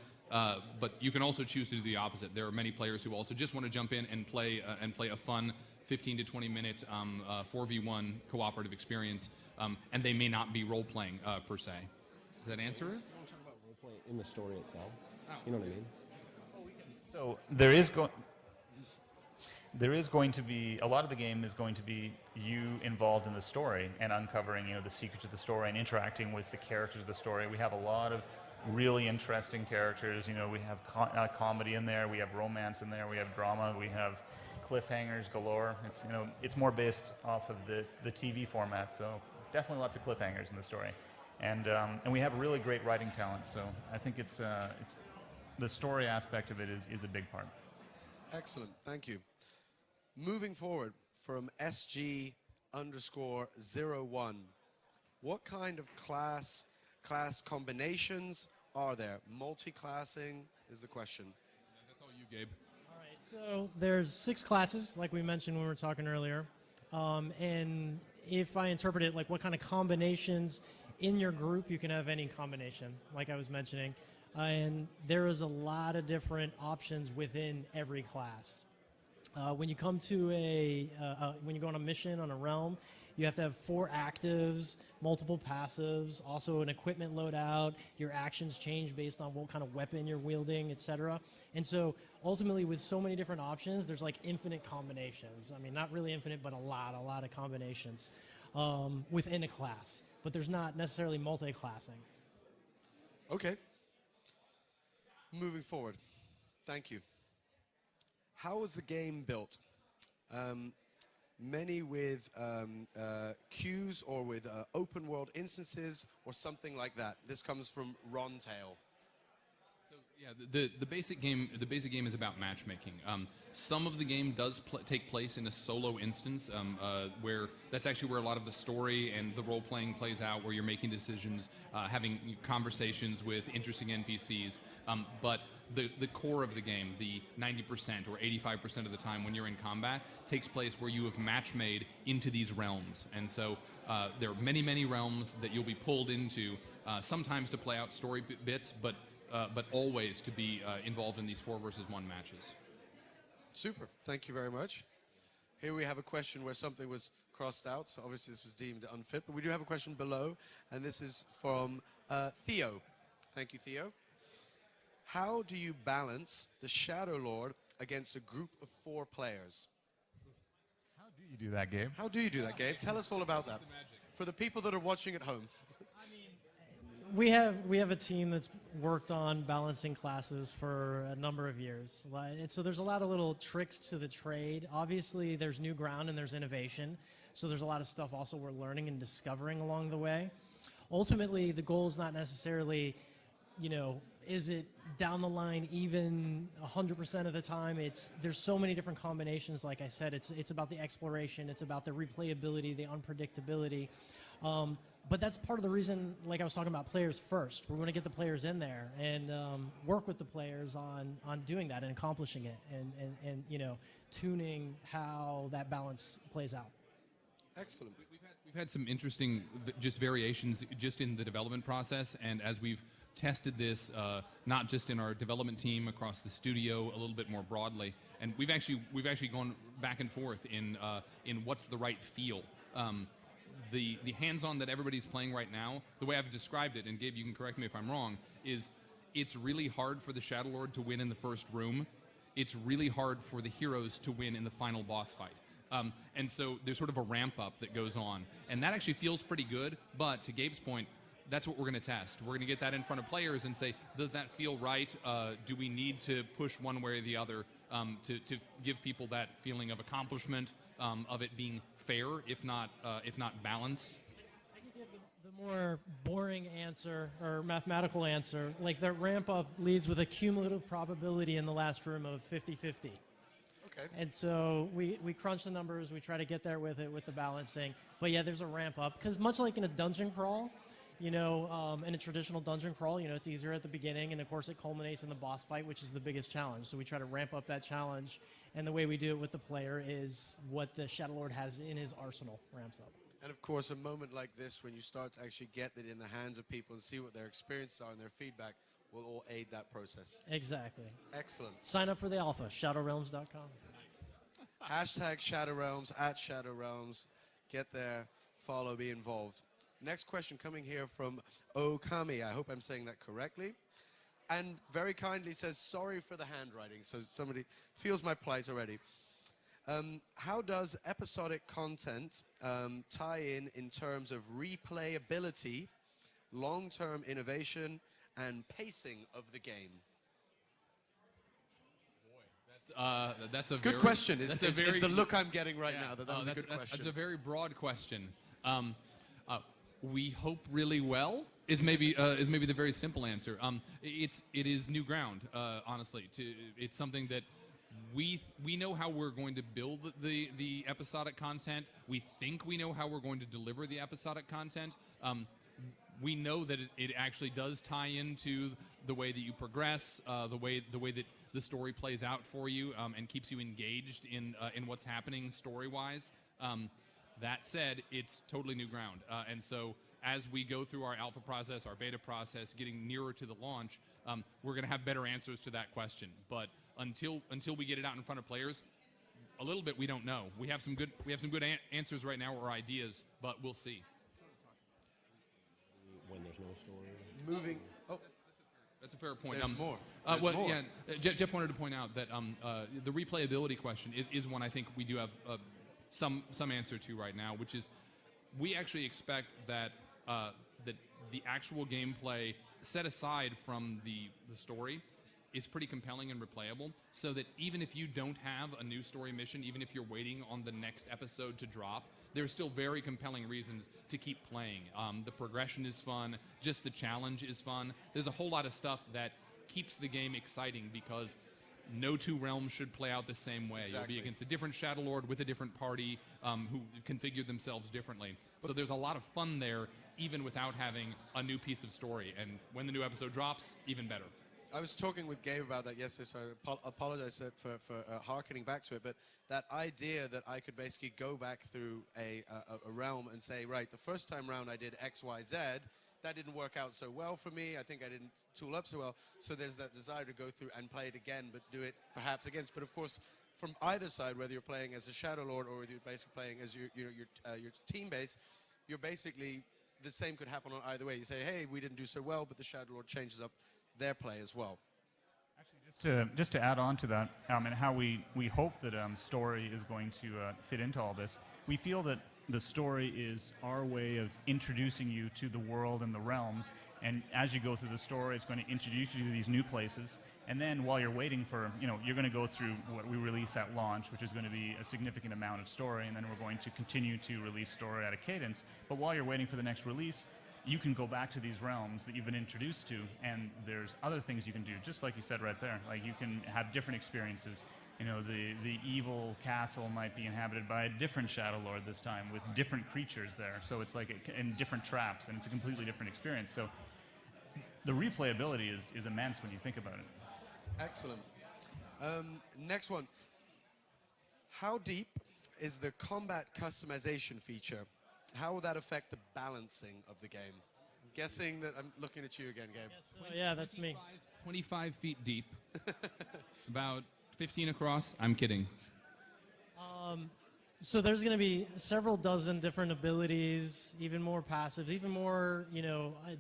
you can also choose to do the opposite. There are many players who also just want to jump in and play a fun 15 to 20 minute 4v1 cooperative experience, and they may not be role playing per se. Does that answer it? You want to talk about role playing in the story itself? You know what I mean? So there is going to be a lot of the game is going to be you involved in the story and uncovering, the secrets of the story and interacting with the characters of the story. We have a lot of really interesting characters. We have comedy in there, we have romance in there, we have drama, we have cliffhangers galore. It's more based off of the TV format, so definitely lots of cliffhangers in the story, and we have really great writing talent. So I think it's the story aspect of it is a big part. Excellent, thank you. Moving forward from SG_01, what kind of class combinations are there? Multi-classing is the question. That's all you, Gabe. All right, so there's 6 classes, like we mentioned when we were talking earlier. And if I interpret it like what kind of combinations in your group, you can have any combination, like I was mentioning. And there is a lot of different options within every class. When you come to when you go on a mission on a realm, you have to have 4 actives, multiple passives, also an equipment loadout. Your actions change based on what kind of weapon you're wielding, etc. And so ultimately, with so many different options, there's like infinite combinations. I mean, not really infinite, but a lot of combinations within a class. But there's not necessarily multi-classing. Okay. Moving forward. Thank you. How was the game built? Many with queues or with open world instances or something like that. This comes from Ron Tail. So yeah, the basic game is about matchmaking. Some of the game does take place in a solo instance, where that's actually where a lot of the story and the role playing plays out, where you're making decisions, having conversations with interesting NPCs. But the core of the game, the 90% or 85% of the time when you're in combat, takes place where you have match made into these realms. And so there are many realms that you'll be pulled into, sometimes to play out story bits, but always to be involved in these 4 versus 1 matches. Super. Thank you very much. Here we have a question where something was crossed out, so obviously this was deemed unfit, but we do have a question below, and this is from Theo. Thank you, Theo. How do you balance the Shadow Lord against a group of 4 players? How do you do that, Gabe? How do you do that, Gabe? Tell us all about that. For the people that are watching at home. We have a team that's worked on balancing classes for a number of years. And so there's a lot of little tricks to the trade. Obviously, there's new ground and there's innovation. So there's a lot of stuff also we're learning and discovering along the way. Ultimately, the goal is not necessarily, is it down the line even 100% of the time? There's so many different combinations. Like I said, it's about the exploration, it's about the replayability, the unpredictability. But that's part of the reason, like I was talking about, players first. We want to get the players in there and work with the players on doing that and accomplishing it and tuning how that balance plays out. Excellent. We've had some interesting just variations just in the development process, and as we've tested this not just in our development team, across the studio a little bit more broadly, and we've actually gone back and forth in what's the right feel. The hands-on that everybody's playing right now, the way I've described it, and Gabe, you can correct me if I'm wrong, is it's really hard for the Shadow Lord to win in the first room. It's really hard for the heroes to win in the final boss fight. And so there's sort of a ramp-up that goes on. And that actually feels pretty good, but to Gabe's point, that's what we're going to test. We're going to get that in front of players and say, does that feel right? Do we need to push one way or the other to give people that feeling of accomplishment, of it being fair, if not balanced? I can give the more boring answer or mathematical answer. Like the ramp up leads with a cumulative probability in the last room of 50-50. Okay. And so we crunch the numbers, we try to get there with it, with the balancing. But yeah, there's a ramp up. Because much like in a dungeon crawl, in a traditional dungeon crawl, it's easier at the beginning, and of course it culminates in the boss fight, which is the biggest challenge. So we try to ramp up that challenge, and the way we do it with the player is what the Shadow Lord has in his arsenal ramps up. And of course, a moment like this, when you start to actually get it in the hands of people and see what their experiences are and their feedback, will all aid that process. Exactly. Excellent. Sign up for the alpha, shadowrealms.com. Hashtag Shadow Realms, @Shadow Realms. Get there, follow, be involved. Next question coming here from Okami. I hope I'm saying that correctly. and very kindly says, sorry for the handwriting. So somebody feels my plight already. How does episodic content tie in terms of replayability, long-term innovation, and pacing of the game? That's a good very, question. Is The look I'm getting right now that was a good question. That's a very broad question. We hope really well is maybe the very simple answer. It is new ground, honestly. It's something that we know how we're going to build the episodic content. We think we know how we're going to deliver the episodic content. We know that it actually does tie into the way that you progress, the way that the story plays out for you, and keeps you engaged in what's happening story-wise. That said, it's totally new ground, and so as we go through our alpha process, our beta process, getting nearer to the launch, we're going to have better answers to that question. But until we get it out in front of players, a little bit we don't know. We have some good answers right now or ideas, but we'll see. When there's no story. Moving. Oh, that's a fair point. There's more. Yeah, Jeff wanted to point out that the replayability question is one I think we do have some answer to right now, which is we actually expect that that the actual gameplay set aside from the story is pretty compelling and replayable, so that even if you don't have a new story mission, even if you're waiting on the next episode to drop, there's still very compelling reasons to keep playing. The progression is fun, just the challenge is fun. There's a whole lot of stuff that keeps the game exciting because no two realms should play out the same way. Exactly. You'll be against a different Shadow Lord with a different party who configure themselves differently. So there's a lot of fun there, even without having a new piece of story. And when the new episode drops, even better. I was talking with Gabe about that yesterday, so I apologize for hearkening back to it, but that idea that I could basically go back through a realm and say, right, the first time round I did X, Y, Z, that didn't work out so well for me. I think I didn't tool up so well. So there's that desire to go through and play it again, but do it perhaps against. But of course, from either side, whether you're playing as a Shadow Lord or whether you're basically playing as your team base, you're basically, the same could happen on either way. You say, hey, we didn't do so well, but the Shadow Lord changes up their play as well. Actually, just to add on to that, and how we hope that story is going to fit into all this, we feel that the story is our way of introducing you to the world and the realms, and as you go through the story, it's going to introduce you to these new places, and then while you're waiting for, you're going to go through what we release at launch, which is going to be a significant amount of story, and then we're going to continue to release story at a cadence, but while you're waiting for the next release, you can go back to these realms that you've been introduced to, and there's other things you can do, just like you said right there. Like, you can have different experiences. The evil castle might be inhabited by a different Shadow Lord this time, with different creatures there. So it's like, and different traps, and it's a completely different experience. So the replayability is immense when you think about it. Excellent. Next one. How deep is the combat customization feature? How will that affect the balancing of the game? I'm guessing that I'm looking at you again, Gabe. Yes, yeah, that's me. 25 feet deep, about 15 across. I'm kidding. So there's going to be several dozen different abilities, even more passives, even more,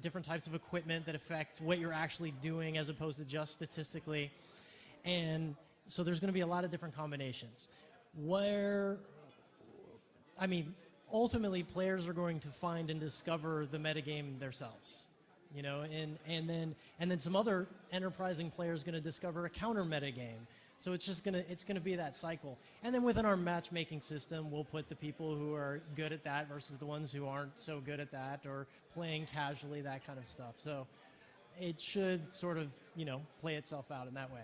different types of equipment that affect what you're actually doing as opposed to just statistically. And so there's going to be a lot of different combinations. Ultimately, players are going to find and discover the metagame themselves, and then some other enterprising players are going to discover a counter metagame. So it's gonna be that cycle. And then within our matchmaking system, we'll put the people who are good at that versus the ones who aren't so good at that, or playing casually, that kind of stuff. So it should sort of play itself out in that way.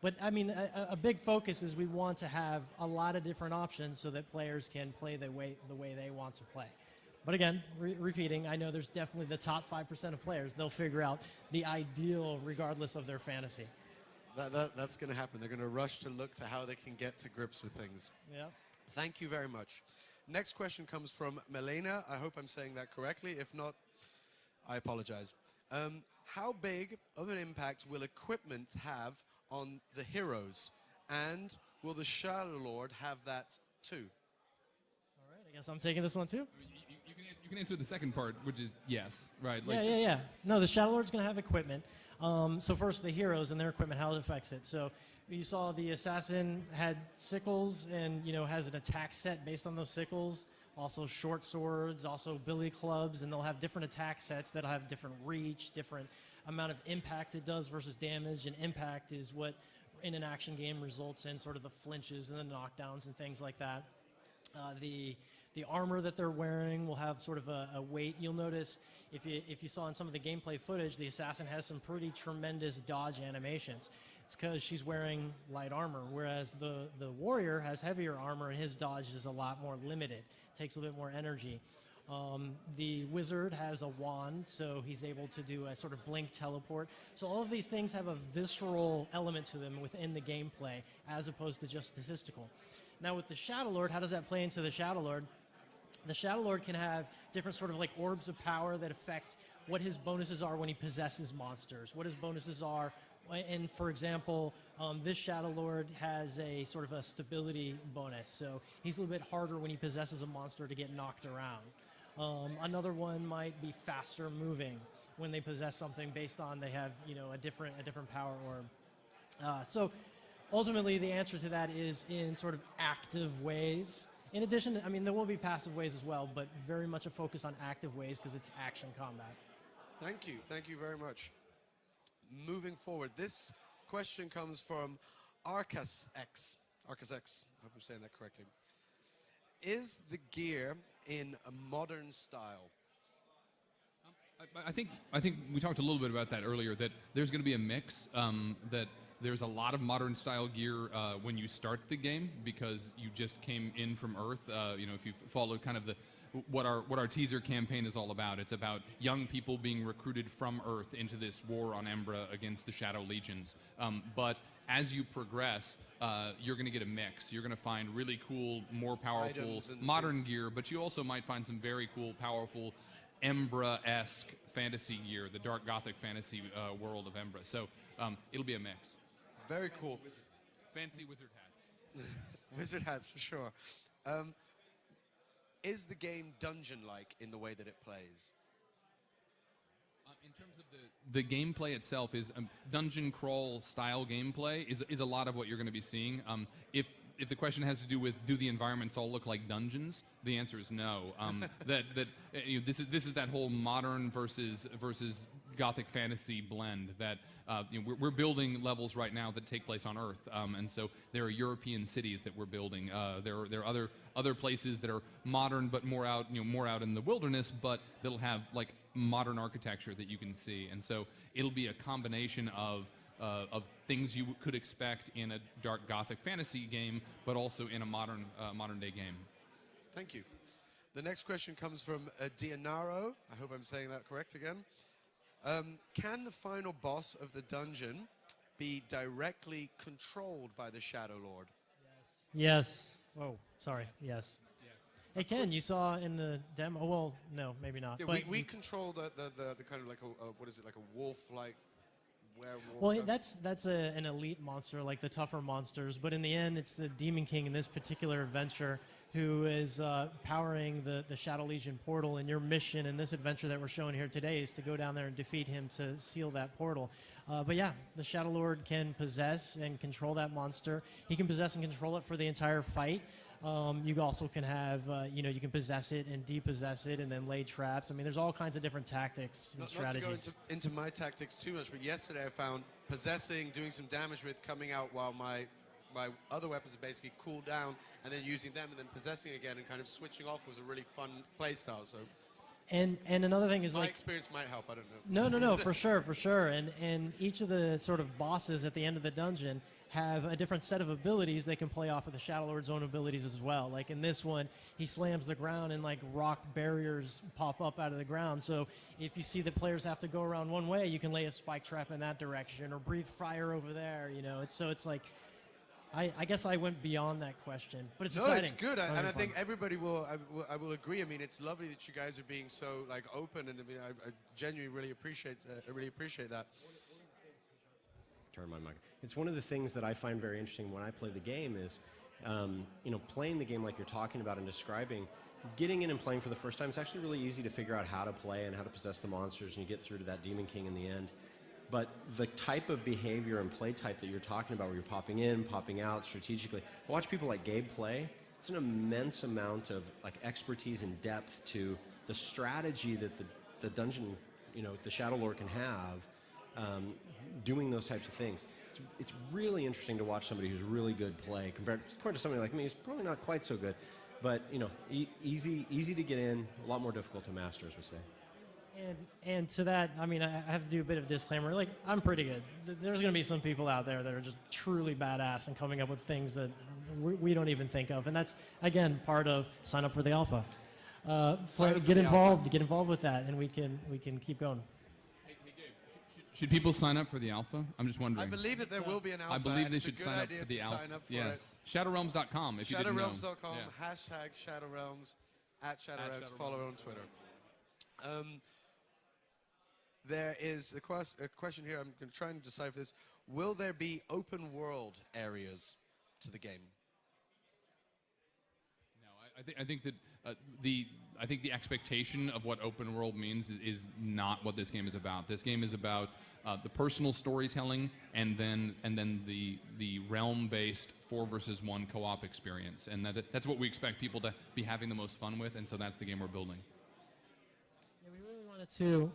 But a big focus is we want to have a lot of different options so that players can play the way they want to play. But again, repeating, I know there's definitely the top 5% of players. They'll figure out the ideal regardless of their fantasy. That's going to happen. They're going to rush to look to how they can get to grips with things. Yeah. Thank you very much. Next question comes from Melena. I hope I'm saying that correctly. If not, I apologize. How big of an impact will equipment have on the heroes, and will the Shadow Lord have that too? All right, I guess I'm taking this one too. You can answer the second part, which is yes, right? Yeah. No, the Shadow Lord's going to have equipment. So first, the heroes and their equipment, how it affects it. So you saw the assassin had sickles and, has an attack set based on those sickles. Also short swords, also billy clubs, and they'll have different attack sets that'll have different reach, different amount of impact it does versus damage. And impact is what, in an action game, results in sort of the flinches and the knockdowns and things like that. The armor that they're wearing will have sort of a weight. You'll notice if you saw in some of the gameplay footage, the assassin has some pretty tremendous dodge animations. It's because she's wearing light armor, whereas the warrior has heavier armor and his dodge is a lot more limited. Takes a little bit more energy. The wizard has a wand, so he's able to do a sort of blink teleport. So all of these things have a visceral element to them within the gameplay, as opposed to just statistical. Now with the Shadow Lord, how does that play into the Shadow Lord? The Shadow Lord can have different sort of like orbs of power that affect what his bonuses are when he possesses monsters, what his bonuses are. And for example, this Shadow Lord has a sort of a stability bonus, so he's a little bit harder when he possesses a monster to get knocked around. Another one might be faster moving when they possess something based on they have a different power orb. So ultimately, the answer to that is in sort of active ways. In addition, I mean, there will be passive ways as well, but very much a focus on active ways because it's action combat. Thank you very much. Moving forward, this question comes from Arcas X. I hope I'm saying that correctly. Is the gear in a modern style? I think we talked a little bit about that earlier, that there's going to be a mix, that there's a lot of modern style gear when you start the game because you just came in from Earth. If you followed kind of what our teaser campaign is all about, it's about young people being recruited from Earth into this war on Embra against the Shadow Legions. But as you progress, you're going to get a mix. You're going to find really cool, more powerful modern gear, but you also might find some very cool, powerful Embra-esque fantasy gear, the dark gothic fantasy world of Embra. So it'll be a mix. Very cool. Fancy wizard hats. Wizard hats, for sure. Is the game dungeon-like in the way that it plays? In terms of the gameplay itself, is dungeon crawl style gameplay is a lot of what you're going to be seeing. If the question has to do with do the environments all look like dungeons, the answer is no. This is that whole modern versus gothic fantasy blend that we're building levels right now that take place on Earth, and so there are European cities that we're building. There are other places that are modern but more out in the wilderness, but that'll have like modern architecture that you can see, and so it'll be a combination of things you could expect in a dark gothic fantasy game, but also in a modern day game. Thank you. The next question comes from Dianaro. I hope I'm saying that correct again. Can the final boss of the dungeon be directly controlled by the Shadow Lord? Yes. Oh, sorry. Yes. Hey, Ken, you saw in the demo. Well, no, maybe not. Yeah, but we control the kind of like what is it, like a wolf-like werewolf? Well, that's an elite monster, like the tougher monsters. But in the end, it's the Demon King in this particular adventure who is powering the Shadow Legion portal. And your mission in this adventure that we're showing here today is to go down there and defeat him to seal that portal. But yeah, the Shadow Lord can possess and control that monster. He can possess and control it for the entire fight. You also can have, you can possess it and depossess it and then lay traps. I mean, there's all kinds of different tactics and strategies. Not to go into my tactics too much, but yesterday I found possessing, doing some damage with, coming out while my other weapons are basically cooled down, and then using them and then possessing again and kind of switching off was a really fun play style. So. And another thing is my like experience might help. I don't know. No, for sure. And each of the sort of bosses at the end of the dungeon have a different set of abilities they can play off of the Shadow Lord's own abilities as well. Like in this one, he slams the ground and like rock barriers pop up out of the ground. So if you see the players have to go around one way, you can lay a spike trap in that direction or breathe fire over there. It's like. I guess I went beyond that question, but it's exciting. No, it's good, and I think everybody will. I will agree. I mean, it's lovely that you guys are being so like open, and I mean, I genuinely really appreciate. That. Turn my mic. It's one of the things that I find very interesting when I play the game is, playing the game like you're talking about and describing. getting in and playing for the first time, it's actually really easy to figure out how to play and how to possess the monsters, and you get through to that Demon King in the end. But the type of behavior and play type that you're talking about, where you're popping in, popping out strategically, I watch people like Gabe play. It's an immense amount of like expertise and depth to the strategy that the dungeon, the Shadow Lord can have, doing those types of things. It's really interesting to watch somebody who's really good play compared to somebody like me who's probably not quite so good. But easy to get in, a lot more difficult to master, as we say. And to that, I mean, I have to do a bit of a disclaimer. Like, I'm pretty good. There's going to be some people out there that are just truly badass and coming up with things that we don't even think of. And that's, again, part of sign up for the alpha. Get involved with that, and we can keep going. Should people sign up for the alpha? I'm just wondering. I believe that there will be an alpha. I believe they it's should a good sign up idea for the to alpha. Sign up for yes. Shadowrealms.com if you didn't know. Shadowrealms.com, hashtag Shadowrealms, @ShadowRealms, follow on Twitter. There is a question here. I'm going to try and decipher this. Will there be open world areas to the game? No, I think that the expectation of what open world means is not what this game is about. This game is about the personal storytelling and then the realm-based 4 versus 1 co-op experience, and that's what we expect people to be having the most fun with, and so that's the game we're building.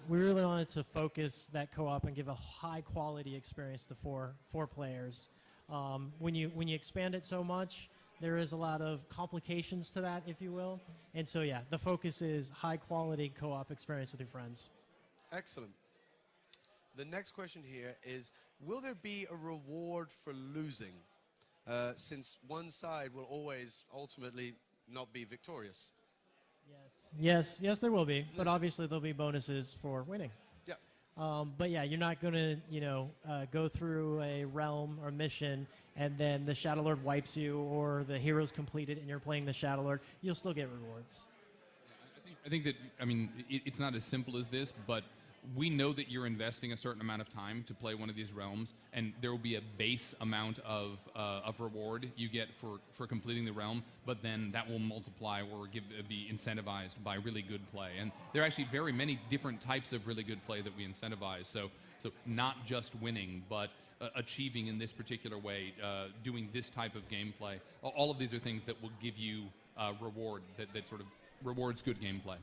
We really wanted to focus that co-op and give a high-quality experience to four players. When you expand it so much, there is a lot of complications to that, if you will. And so, yeah, the focus is high-quality co-op experience with your friends. Excellent. The next question here is, will there be a reward for losing? Since one side will always ultimately not be victorious. Yes, there will be, but obviously there'll be bonuses for winning. Yeah. But yeah, you're not going to, go through a realm or mission and then the Shadow Lord wipes you, or the hero's completed and you're playing the Shadow Lord. You'll still get rewards. I think that, I mean, it's not as simple as this, but we know that you're investing a certain amount of time to play one of these realms, and there will be a base amount of reward you get for completing the realm, but then that will multiply or be incentivized by really good play. And there are actually very many different types of really good play that we incentivize. So not just winning, but achieving in this particular way, doing this type of gameplay. All of these are things that will give you reward that sort of rewards good gameplay.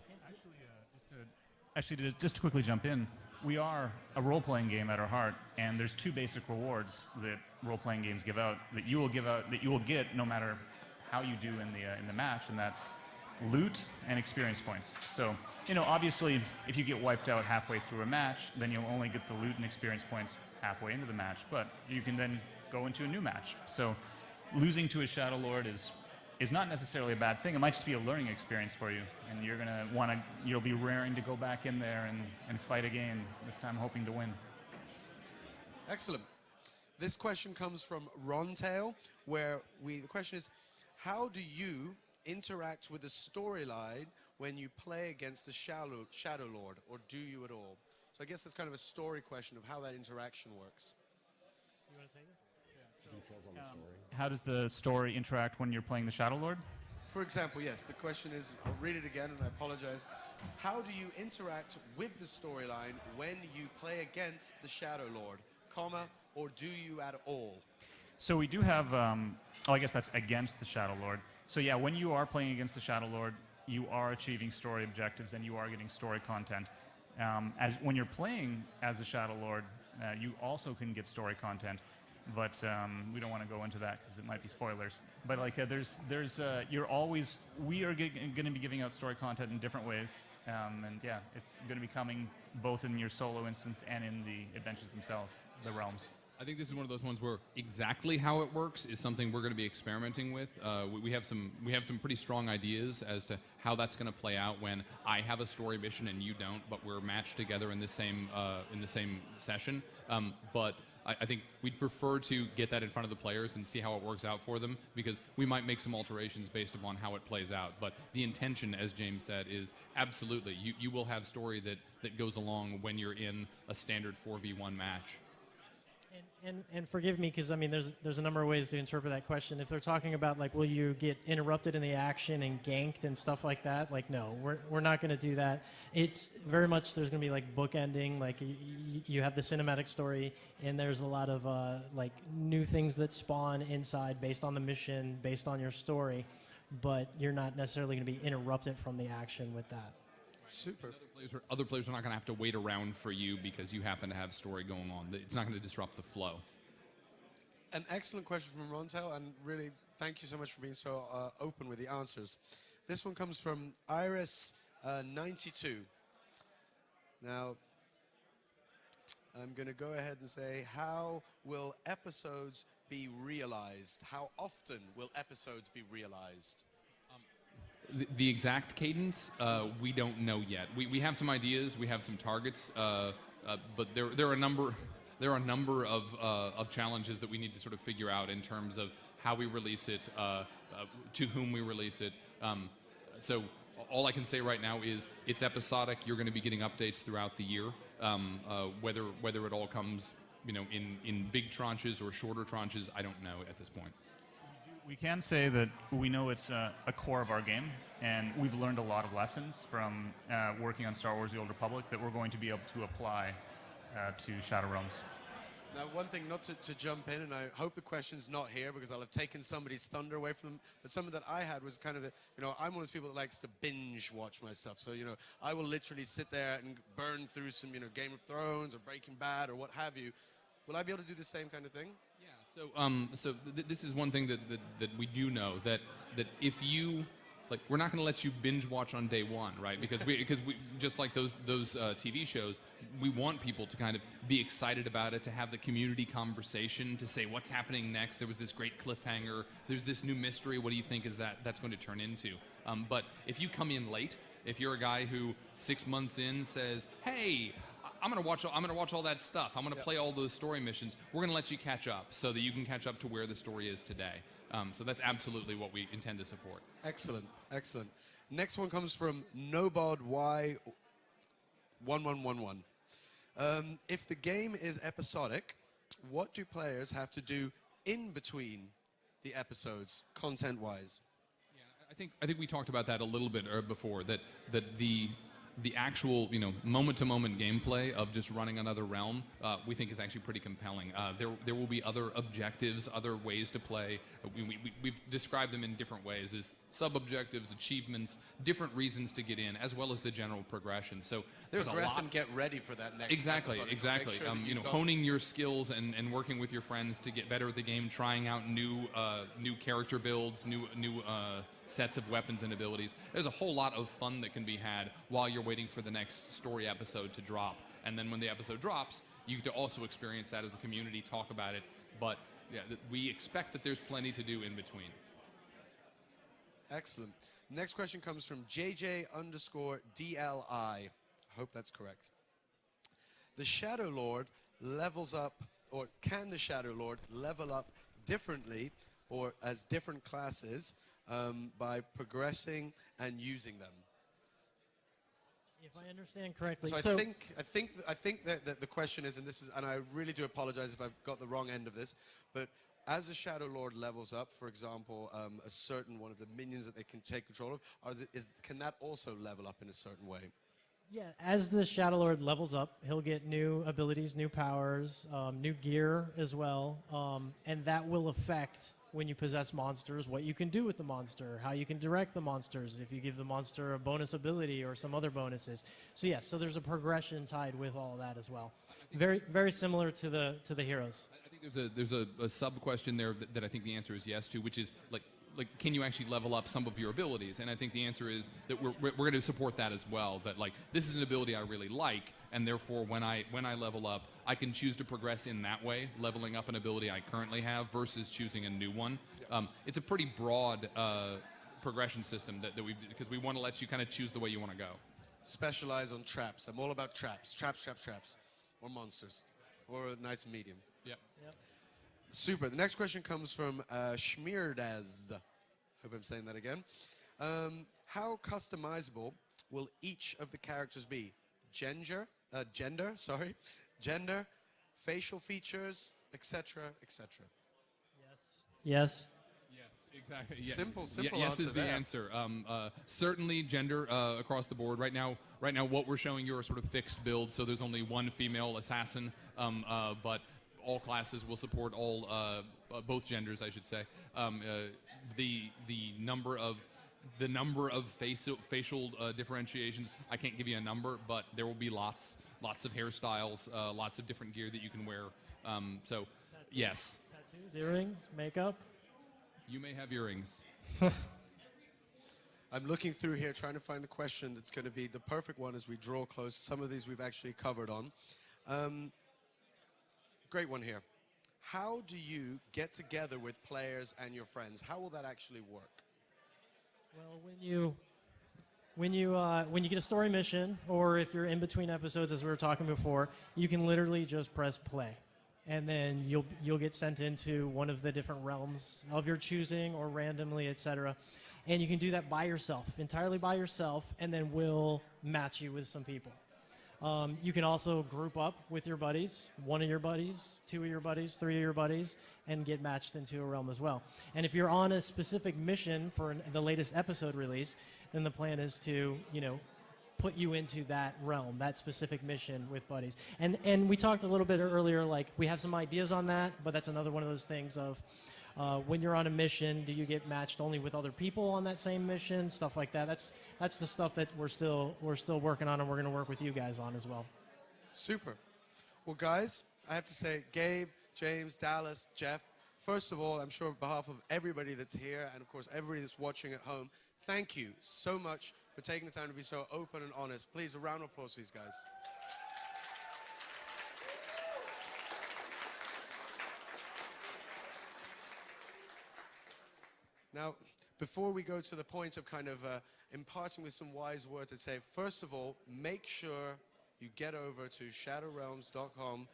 Actually, just to quickly jump in, we are a role-playing game at our heart, and there's 2 basic rewards that role-playing games give out that you will get no matter how you do in the match, and that's loot and experience points. So, obviously, if you get wiped out halfway through a match, then you'll only get the loot and experience points halfway into the match, but you can then go into a new match. So, losing to a Shadow Lord is not necessarily a bad thing. It might just be a learning experience for you, and you'll be raring to go back in there and fight again, this time hoping to win. Excellent. This question comes from Rontail, where the question is, how do you interact with the storyline when you play against the Shadow Lord, or do you at all? So I guess it's kind of a story question of how that interaction works. You want to take it? Details on the story. How does the story interact when you're playing the Shadow Lord? For example, yes, the question is, I'll read it again and I apologize. How do you interact with the storyline when you play against the Shadow Lord, or do you at all? So we do have, I guess that's against the Shadow Lord. So yeah, when you are playing against the Shadow Lord, you are achieving story objectives and you are getting story content. When you're playing as the Shadow Lord, you also can get story content. But we don't want to go into that because it might be spoilers. But like, we are going to be giving out story content in different ways, and yeah, it's going to be coming both in your solo instance and in the adventures themselves, the realms. I think this is one of those ones where exactly how it works is something we're going to be experimenting with. We have some pretty strong ideas as to how that's going to play out when I have a story mission and you don't, but we're matched together in the same session. But I think we'd prefer to get that in front of the players and see how it works out for them, because we might make some alterations based upon how it plays out. But the intention, as James said, is absolutely you will have story that goes along when you're in a standard 4v1 match. And forgive me, because I mean, there's a number of ways to interpret that question. If they're talking about like, will you get interrupted in the action and ganked and stuff like that? Like, no, we're not going to do that. It's very much there's going to be like bookending. Like you have the cinematic story, and there's a lot of like new things that spawn inside based on the mission, based on your story, but you're not necessarily going to be interrupted from the action with that. Super. Other players are not going to have to wait around for you because you happen to have story going on. It's not going to disrupt the flow. An excellent question from Rontel, and really thank you so much for being so open with the answers. This one comes from Iris92. Now, I'm going to go ahead and say, how will episodes be realized? How often will episodes be realized? The exact cadence, we don't know yet. We have some ideas, we have some targets, but there are a number of challenges that we need to sort of figure out in terms of how we release it, to whom we release it. So all I can say right now is it's episodic. You're going to be getting updates throughout the year. Whether it all comes, in big tranches or shorter tranches, I don't know at this point. We can say that we know it's a core of our game, and we've learned a lot of lessons from working on Star Wars: The Old Republic that we're going to be able to apply to Shadow Realms. Now, one thing, not to jump in, and I hope the question's not here because I'll have taken somebody's thunder away from them, but something that I had was kind of, I'm one of those people that likes to binge watch my stuff. So, I will literally sit there and burn through some, Game of Thrones or Breaking Bad or what have you. Will I be able to do the same kind of thing? So this is one thing that we do know, that if you, we're not going to let you binge watch on day one, right? Because we just like those TV shows, we want people to kind of be excited about it, to have the community conversation, to say what's happening next. There was this great cliffhanger. There's this new mystery. What do you think that's going to turn into? But if you come in late, if you're a guy who 6 months in says, hey, I'm gonna watch all that stuff. I'm gonna play all those story missions. We're gonna let you catch up so that you can catch up to where the story is today. So that's absolutely what we intend to support. Excellent, excellent. Next one comes from NobodY1111. If the game is episodic, what do players have to do in between the episodes, content-wise? Yeah, I think we talked about that a little bit before. That the actual, moment-to-moment gameplay of just running another realm, we think is actually pretty compelling. There will be other objectives, other ways to play. We've described them in different ways as sub-objectives, achievements, different reasons to get in, as well as the general progression. So there's Progress a lot. And get ready for that next Exactly. Sure honing your skills and working with your friends to get better at the game, trying out new character builds, new sets of weapons and abilities. There's a whole lot of fun that can be had while you're waiting for the next story episode to drop. And then when the episode drops, you get to also experience that as a community, talk about it. But yeah, we expect that there's plenty to do in between. Excellent. Next question comes from JJ_DLI. I hope that's correct. The Shadow Lord levels up, or can the Shadow Lord level up differently or as different classes by progressing and using them? If I understand correctly, so I think that the question is, and I really do apologize if I've got the wrong end of this, but as the Shadow Lord levels up, for example, a certain one of the minions that they can take control of, can that also level up in a certain way? yeah, as the Shadow Lord levels up, he'll get new abilities, new powers, new gear as well, and that will affect when you possess monsters, what you can do with the monster, how you can direct the monsters, if you give the monster a bonus ability or some other bonuses. So yes, so there's a progression tied with all of that as well. Very, very similar to the heroes. I think there's a sub question there that I think the answer is yes to, which is like can you actually level up some of your abilities? And I think the answer is that we're going to support that as well. That this is an ability I really like, and therefore when I level up, I can choose to progress in that way, leveling up an ability I currently have versus choosing a new one. It's a pretty broad progression system that because we want to let you kind of choose the way you want to go. Specialize on traps. I'm all about traps. Traps. Or monsters. Or a nice medium. Yep. Super. The next question comes from Schmierdaz. Hope I'm saying that again. How customizable will each of the characters be? Gender, facial features, etc., etc. Yes. Yes, exactly. Simple Yes answer is the there. answer. Certainly gender across the board. Right now, what we're showing you are sort of fixed builds, so there's only one female assassin, but all classes will support all both genders, I should say. The number of facial differentiations, I can't give you a number, but there will be lots of hairstyles, lots of different gear that you can wear. So, yes. Tattoos, earrings, makeup. You may have earrings. I'm looking through here trying to find the question that's going to be the perfect one as we draw close. Some of these we've actually covered on. Great one here. How do you get together with players and your friends? How will that actually work? Well, when you get a story mission, or if you're in between episodes, as we were talking before, you can literally just press play, and then you'll get sent into one of the different realms of your choosing, or randomly, etc. And you can do that by yourself, entirely by yourself, and then we'll match you with some people. You can also group up with your buddies, one of your buddies, two of your buddies, three of your buddies, and get matched into a realm as well. And if you're on a specific mission for the latest episode release, then the plan is to, put you into that realm, that specific mission with buddies. And we talked a little bit earlier, like we have some ideas on that, but that's another one of those things of when you're on a mission, do you get matched only with other people on that same mission, stuff like that. That's the stuff that we're still working on, and we're going to work with you guys on as well. Super. Well, guys, I have to say, Gabe, James, Dallas, Jeff, first of all, I'm sure on behalf of everybody that's here and, of course, everybody that's watching at home, thank you so much for taking the time to be so open and honest. Please, a round of applause for these guys. Now, before we go to the point of kind of imparting with some wise words, I'd say, first of all, make sure you get over to shadowrealms.com,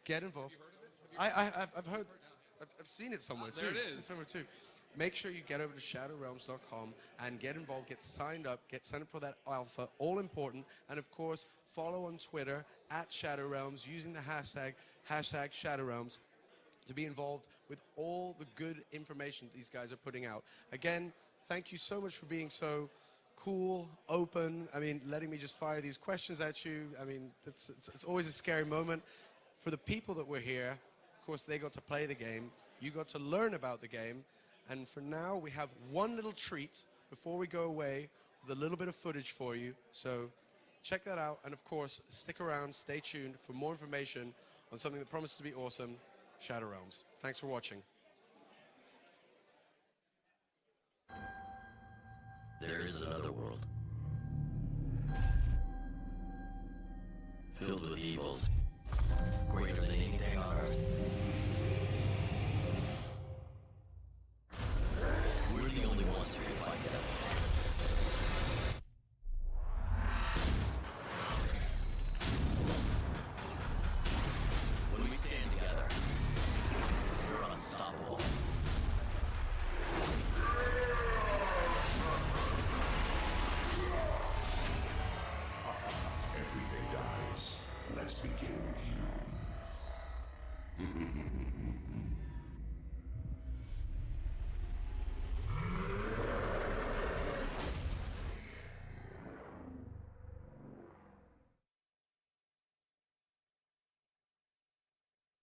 get involved. I've heard, I've seen it somewhere too. There it is. Somewhere too. Make sure you get over to shadowrealms.com and get involved, get signed up for that alpha, all important. And of course, follow on Twitter @ShadowRealms using the hashtag ShadowRealms to be involved with all the good information that these guys are putting out. Again, thank you so much for being so cool, open. I mean, letting me just fire these questions at you. I mean, it's always a scary moment. For the people that were here, of course, they got to play the game. You got to learn about the game. And for now, we have one little treat before we go away with a little bit of footage for you. So check that out. And of course, stick around, stay tuned for more information on something that promises to be awesome, Shadow Realms. Thanks for watching. There is another world, filled with evils greater than anything on Earth. We're the only ones who can fight them. When we stand together, we're unstoppable. Everything dies. Let's begin with you.